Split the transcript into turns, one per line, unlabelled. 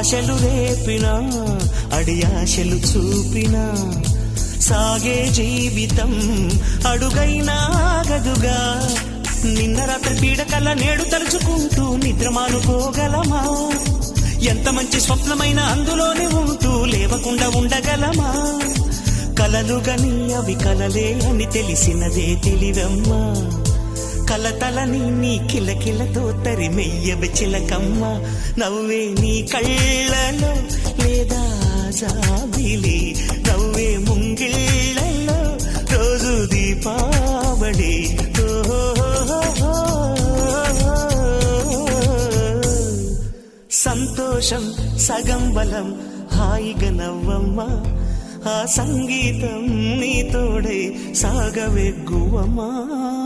ఆశలు రేపినా అడియాశలు చూపినా సాగే జీవితం అడుగైనా ఆగదుగా. నిన్న రాత్రి పీడకల నేడు తలుచుకుంటూ నిద్రమానుకోగలమా? ఎంత మంచి స్వప్నమైన అందులోనే ఉంటూ లేవకుండా ఉండగలమా? కలలుగని అవి కలలే అని తెలిసినదే తెలివమ్మా. కలతలని నీ కిలకిలతో తరిమెయ్యవి చిలకమ్మ. నవ్వే నీ కళ్ళలో లేదా జాబిలి, నవ్వే ముంగిళ్ళలో రోజు దీపావళి. సంతోషం సగం బలం, హాయిగా నవ్వమ్మా. ఆ సంగీతం నీ తోడై సాగవెగ్గువమ్మా.